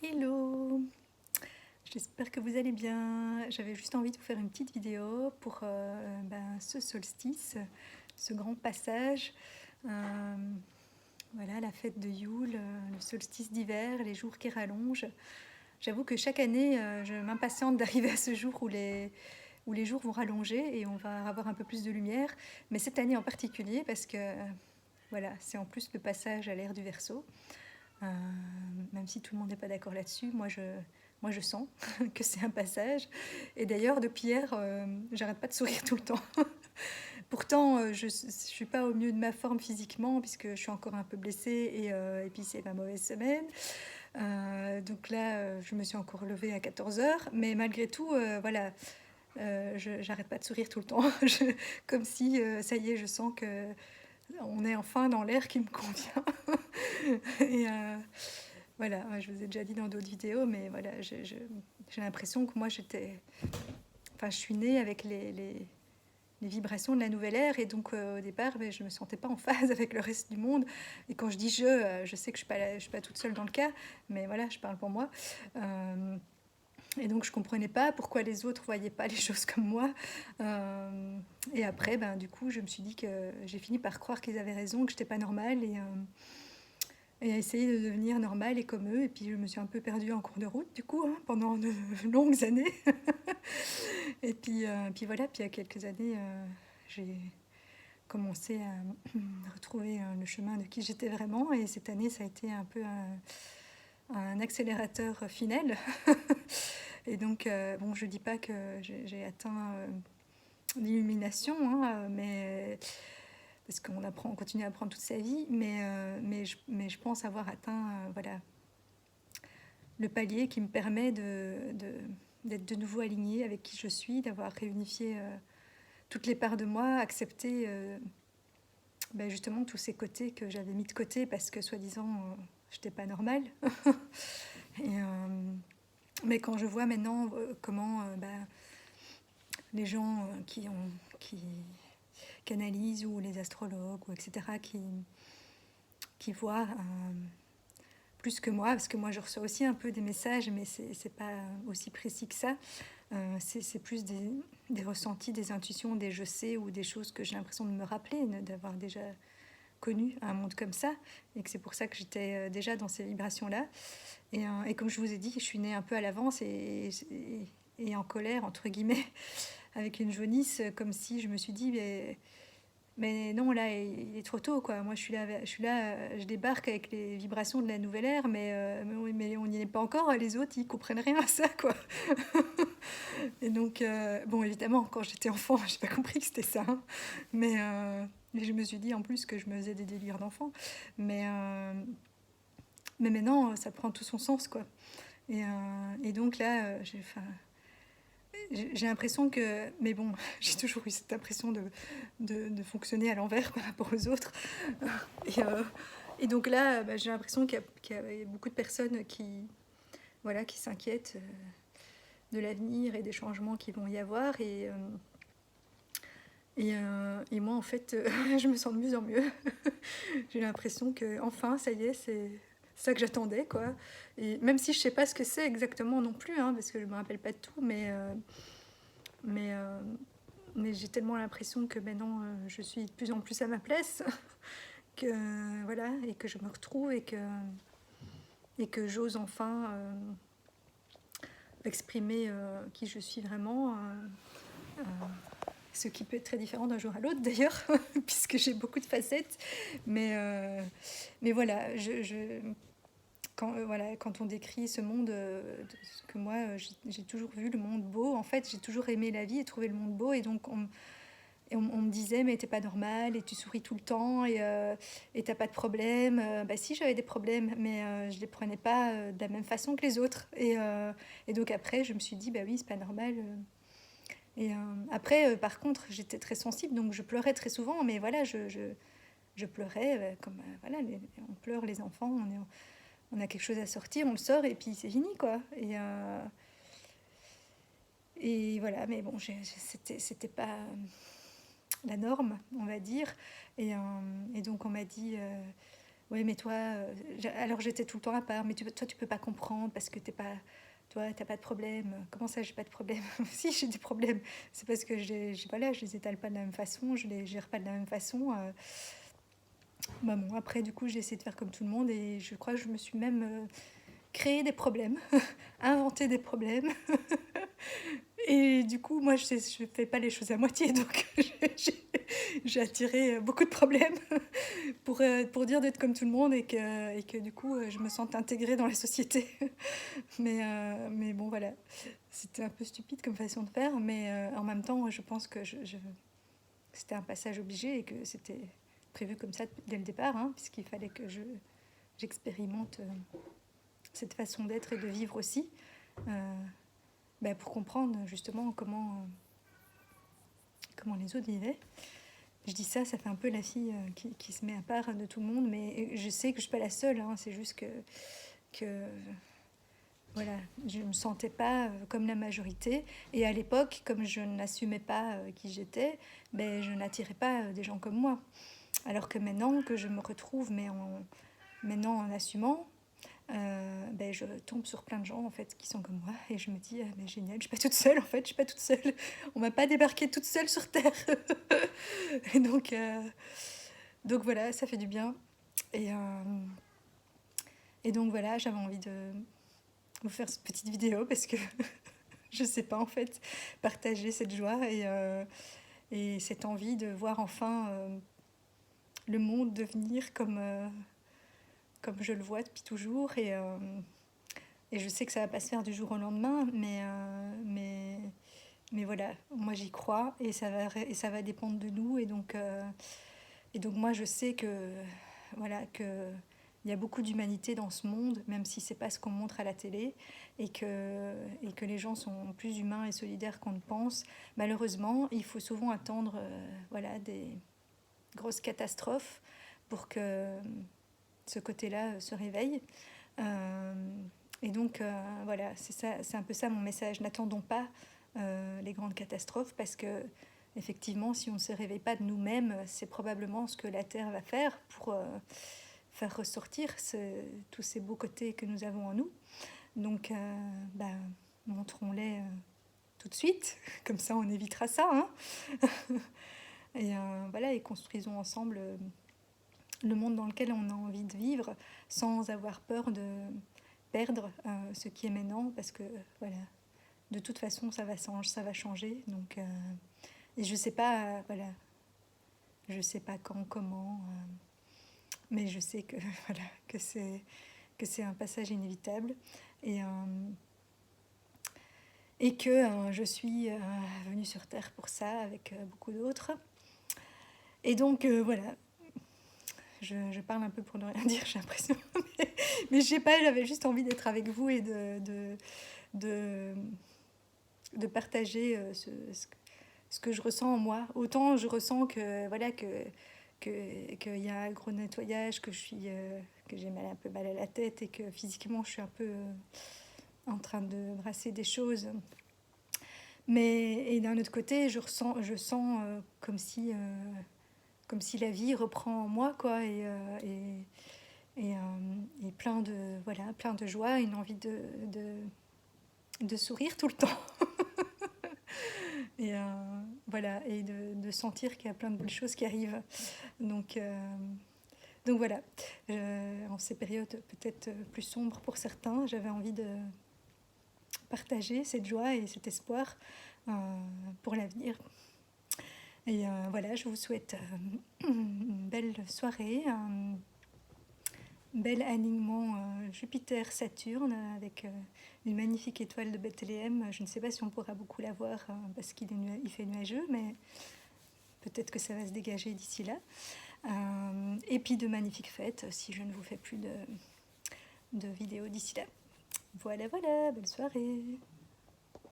Hello! J'espère que vous allez bien. J'avais juste envie de vous faire une petite vidéo pour ce solstice, ce grand passage. Euh, voilà, la fête de Yule, le solstice d'hiver, les jours qui rallongent. J'avoue que chaque année, je m'impatiente d'arriver à ce jour où les jours vont rallonger et on va avoir un peu plus de lumière. Mais cette année en particulier, parce que voilà, c'est en plus le passage à l'ère du Verseau. Euh, Même si tout le monde n'est pas d'accord là-dessus, moi je sens que c'est un passage. Et d'ailleurs, depuis hier, j'arrête pas de sourire tout le temps. Pourtant, je ne suis pas au mieux de ma forme physiquement, puisque je suis encore un peu blessée, et puis c'est ma mauvaise semaine. Donc là, je me suis encore levée à 14 heures, mais malgré tout, voilà, j'arrête pas de sourire tout le temps. Comme si, ça y est, je sens que on est enfin dans l'air qui me convient. Et voilà, ouais, je vous ai déjà dit dans d'autres vidéos, mais voilà, j'ai l'impression que moi j'étais. Enfin, je suis née avec les vibrations de la nouvelle ère, et donc au départ, ben, je ne me sentais pas en phase avec le reste du monde. Et quand je dis je sais que je ne suis pas toute seule dans le cas, mais voilà, je parle pour moi. Et donc je ne comprenais pas pourquoi les autres ne voyaient pas les choses comme moi. Et après, ben, du coup, je me suis dit que j'ai fini par croire qu'ils avaient raison, que je n'étais pas normale. Et à essayer de devenir normale et comme eux. Et puis je me suis un peu perdue en cours de route, du coup, hein, pendant de longues années. Puis voilà, puis il y a quelques années, j'ai commencé à retrouver le chemin de qui j'étais vraiment. Et cette année, ça a été un peu un accélérateur final. Et donc, bon, je dis pas que j'ai atteint l'illumination, hein, mais parce qu'on apprend, on continue à apprendre toute sa vie, mais je pense avoir atteint, voilà, le palier qui me permet d'être de nouveau alignée avec qui je suis, d'avoir réunifié toutes les parts de moi, accepté justement tous ces côtés que j'avais mis de côté parce que soi-disant je n'étais pas normale. Et, mais quand je vois maintenant comment les gens qui canalisent ou les astrologues ou etc. qui voient plus que moi, parce que moi je reçois aussi un peu des messages, mais c'est pas aussi précis que ça. C'est plus des ressentis, des intuitions, des je sais ou des choses que j'ai l'impression de me rappeler, d'avoir déjà connu un monde comme ça, et que c'est pour ça que j'étais déjà dans ces vibrations-là. Et comme je vous ai dit, je suis née un peu à l'avance et en colère, entre guillemets, avec une jaunisse, comme si je me suis dit, mais non, là, il est trop tôt, quoi. Moi, je débarque avec les vibrations de la nouvelle ère, mais on n'y est pas encore. Les autres, ils comprennent rien à ça, quoi. Et donc, bon, évidemment, quand j'étais enfant, j'ai pas compris que c'était ça. Hein. Mais je me suis dit en plus que je me faisais des délires d'enfant. Mais, euh, mais maintenant, ça prend tout son sens, quoi. Et donc là, j'ai l'impression que. Mais bon, j'ai toujours eu cette impression de fonctionner à l'envers par rapport aux autres. Et, euh, et donc là, j'ai l'impression qu'il y a beaucoup de personnes voilà, qui s'inquiètent de l'avenir et des changements qui vont y avoir. Et moi, en fait, je me sens de mieux en mieux. J'ai l'impression que, enfin, ça y est, c'est ça que j'attendais, quoi. Et même si je sais pas ce que c'est exactement non plus, hein, parce que je me rappelle pas de tout, mais, euh, mais j'ai tellement l'impression que maintenant, je suis de plus en plus à ma place, que voilà, et que je me retrouve et que j'ose enfin exprimer qui je suis vraiment. Euh, Ce qui peut être très différent d'un jour à l'autre d'ailleurs, puisque j'ai beaucoup de facettes. Mais voilà, quand on décrit ce monde, que moi j'ai toujours vu le monde beau, en fait j'ai toujours aimé la vie et trouvé le monde beau, et donc on me disait mais t'es pas normal et tu souris tout le temps et t'as pas de problème. Bah si, j'avais des problèmes, mais je les prenais pas de la même façon que les autres. Et donc après je me suis dit bah oui, c'est pas normal. Après, par contre, j'étais très sensible, donc je pleurais très souvent, mais voilà, je pleurais comme voilà, on pleure les enfants, on a quelque chose à sortir, on le sort et puis c'est fini, quoi. Et voilà, mais bon, c'était pas la norme, on va dire. Et donc on m'a dit ouais, mais toi, alors j'étais tout le temps à part, mais toi, tu peux pas comprendre parce que t'es pas, toi, t'as pas de problème. Comment ça, j'ai pas de problème? Si, j'ai des problèmes. C'est parce que voilà, je les étale pas de la même façon, je les gère pas de la même façon. Bah bon, après, du coup, j'ai essayé de faire comme tout le monde et je crois que je me suis même créé des problèmes, inventé des problèmes. Et du coup, moi, je fais pas les choses à moitié, donc j'ai attiré beaucoup de problèmes pour dire d'être comme tout le monde et que du coup, je me sente intégrée dans la société. Mais bon, voilà. C'était un peu stupide comme façon de faire, mais en même temps, je pense que c'était un passage obligé et que c'était prévu comme ça dès le départ, hein, puisqu'il fallait que j'expérimente cette façon d'être et de vivre aussi, bah, pour comprendre justement comment les autres vivaient. Je dis ça, ça fait un peu la fille qui se met à part de tout le monde, mais je sais que je suis pas la seule, hein, c'est juste que voilà, je me sentais pas comme la majorité. Et à l'époque, comme je n'assumais pas qui j'étais, ben, je n'attirais pas des gens comme moi. Alors que maintenant que je me retrouve, maintenant en assumant, ben, je tombe sur plein de gens en fait qui sont comme moi et je me dis mais génial, je suis pas toute seule en fait, je suis pas toute seule. On m'a pas débarqué toute seule sur terre. Et donc voilà, ça fait du bien. Et, euh, et donc voilà, j'avais envie de vous faire cette petite vidéo parce que je sais pas en fait partager cette joie et cette envie de voir enfin le monde devenir comme je le vois depuis toujours et je sais que ça va pas se faire du jour au lendemain mais voilà, moi j'y crois et ça va dépendre de nous et donc moi je sais que voilà que il y a beaucoup d'humanité dans ce monde, même si c'est pas ce qu'on montre à la télé, et que les gens sont plus humains et solidaires qu'on ne pense. Malheureusement, il faut souvent attendre voilà, des grosses catastrophes pour que ce côté-là se réveille. Et donc, voilà, c'est un peu ça mon message. N'attendons pas les grandes catastrophes parce que, effectivement, si on ne se réveille pas de nous-mêmes, c'est probablement ce que la Terre va faire pour faire ressortir tous ces beaux côtés que nous avons en nous. Donc, bah, montrons-les tout de suite, comme ça on évitera ça. Hein. Et voilà, et construisons ensemble le monde dans lequel on a envie de vivre sans avoir peur de perdre ce qui est maintenant parce que voilà, de toute façon ça va changer. Donc, et je sais pas, voilà, je sais pas quand, comment, mais je sais que voilà que c'est un passage inévitable et et que je suis venue sur Terre pour ça avec beaucoup d'autres. Et donc voilà, je parle un peu pour ne rien dire, j'ai l'impression. Mais je sais pas, j'avais juste envie d'être avec vous et de, de partager ce que je ressens en moi. Autant je ressens que voilà qu'il y a un gros nettoyage, que j'ai un peu mal à la tête et que physiquement je suis un peu en train de brasser des choses. Mais et d'un autre côté, je sens comme si la vie reprend en moi, quoi, et plein de joie, une envie de sourire tout le temps. Et voilà, et de sentir qu'il y a plein de belles choses qui arrivent. Donc, euh, donc voilà, en ces périodes peut-être plus sombres pour certains, j'avais envie de partager cette joie et cet espoir pour l'avenir. Et voilà, je vous souhaite une belle soirée, un bel alignement Jupiter-Saturne avec une magnifique étoile de Bethléem. Je ne sais pas si on pourra beaucoup la voir parce il fait nuageux, mais peut-être que ça va se dégager d'ici là. Et puis de magnifiques fêtes si je ne vous fais plus de vidéos d'ici là. Voilà, voilà, belle soirée.